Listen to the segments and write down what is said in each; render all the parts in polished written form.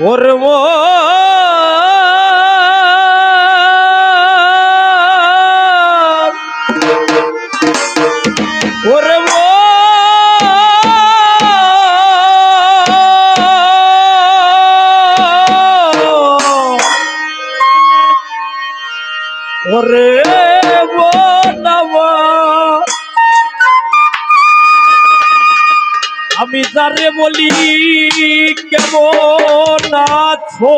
ওরে ওরে ওরে আমি যারে বলি কেমন আছো,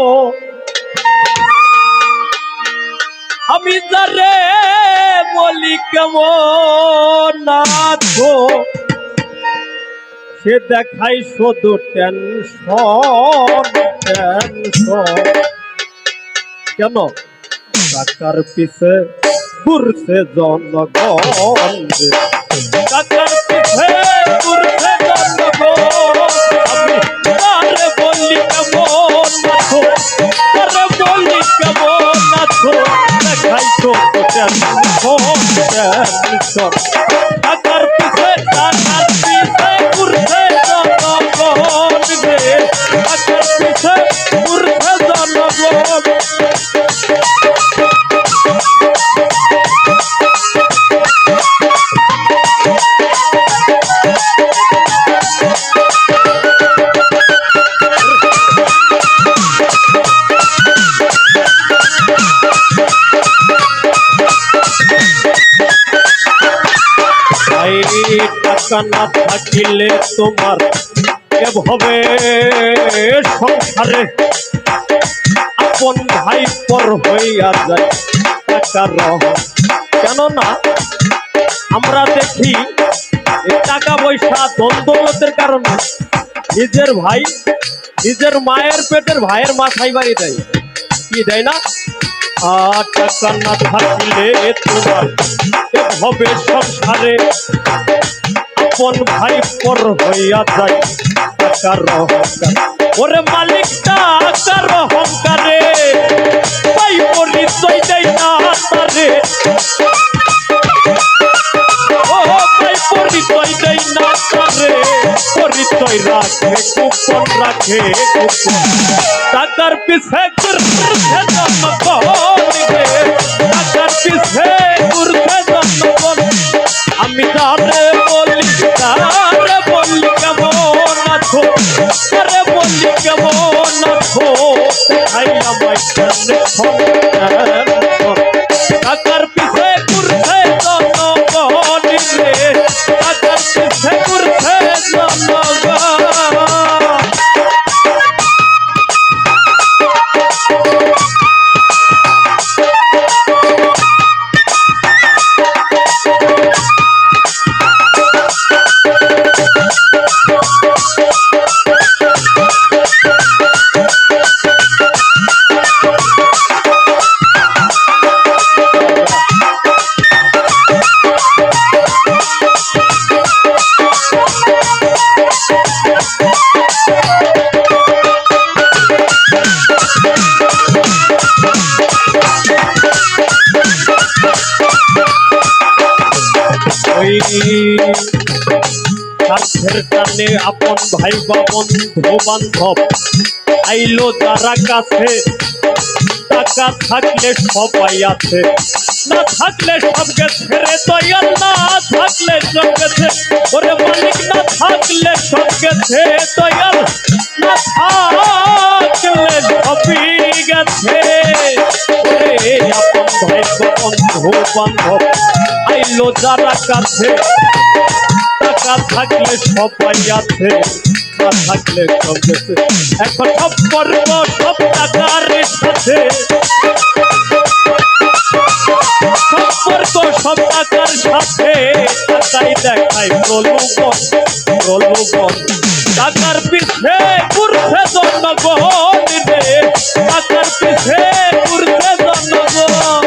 আমি যারে বলি কেমন আছো, সে দেখাই শুধু টেনশন টেনশন। কেন? টাকার পিছে ঘুরছে জনগণ, টাকার পিছে ঘুরছে জনগণ। আমি তারে বলি কেমন আছো, তারে বলি কেমন আছো, দেখাই শুধু টেনশন টেনশন। টাকার পিছে ঘুরছে জনগণ রে, টাকার পিছে ঘুরছে জনগণ। টাকা না থাকিলে তোমার এভাবে সংসারে আপন ভাই পর হইয়া যায় টাকার রহ। কেননা আমরা দেখি টাকা পয়সা ধন দৌলতের কারণে নিজের ভাই নিজের মায়ের পেটের ভাইয়ের মাথায় বাড়ি দেয়, কি দেয় না? টাকা না থাকিলে তোমার এভাবে সংসারে আপন ভাই পর হইয়া যায় টাকার অহংকার। ওরে মালিক টাকার অহংকারে ভাই পরিচয় দেয় না তারে, ও ভাই পরিচয় দেয় না তারে, পরিচয় রাখে গোপন রাখে গোপন। টাকার পিছে ঘুরছে জনগণ রে, টাকার পিছে ঘুরছে জনগণ। আমি তারে বলি কেমন আছো, তারে বলি কেমন আছো, দেখাই আমায় টাকার পিছে ঘুরছে জনগণ রে, টাকার পিছে ঘুরছে জনগণ। স্বার্থের টানে আপন ভাই বা বন্ধু বান্ধব আইলো যারা কাছে, টাকা থাকলে সবাই আছে, না থাকলে সব গেছে রে দয়াল, না থাকলে সব গেছে। ওরে মালিক না থাকলে সব গেছে দয়াল, না থাকলে সবই গেছে। ওরে আপন ভাই বা বন্ধু বান্ধব আইলো যারা কাছে, টাকা থাকলে সবাই আছে, না থাকলে সব গেছে। এখন সম্পর্ক সব টাকার সাথে, সম্পর্ক সব টাকার সাথে, টাকাই দেখায় প্রলোভন প্রলোভন। টাকার পিছে ঘুরছে জনগণ রে, টাকার পিছে ঘুরছে জনগণ।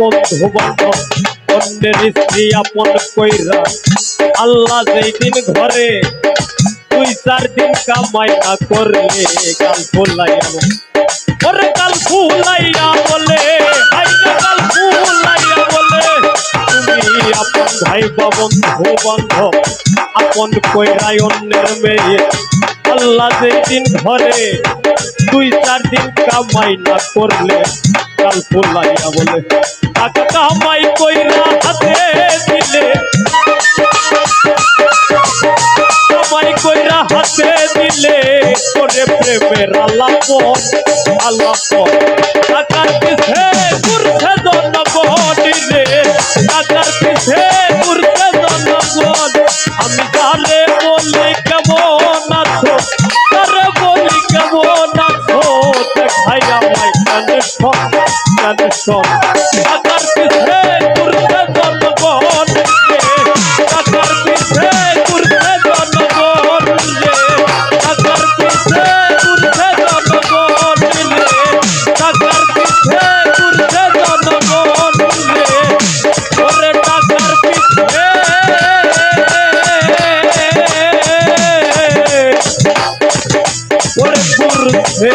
বন্ধু বান্ধব অন্যের স্ত্রী আপন কইরা আল্লাহ যেই দিন ঘরে 2-4 দিন কামাই না করলে গাল ফুলাইয়া ওরে গাল ফুলাইয়া বলে হাইরে গাল ফুলাইয়া বলে তুমি আপন ভাই বা বন্ধু বান্ধব আপন কইরা অন্যের মেয়ে আল্লাহ যেই দিন ঘরে 2-4 দিন কামাই না করলে গাল ফুলাইয়া বলে টাকা কামাই কইরা হাতে দিলে কামাই কইরা হাতে দিলে করে প্রেমের আলাপন টাকার পিছে ঘুরছে জনগণ রে টাকার পিছে ঘুরছে জনগণ আমি তারে বলি কেমন আছো তারে বলি কেমন আছো দেখাই আমায় টেনশন টাকার পিছে ঘুরছে জনগণ রে টাকার পিছে ঘুরছে জনগণ রে টাকার পিছে ঘুরছে জনগণ রে টাকার পিছে ঘুরছে জনগণ রে ওরে টাকার পিছে ওরে ঘুরছে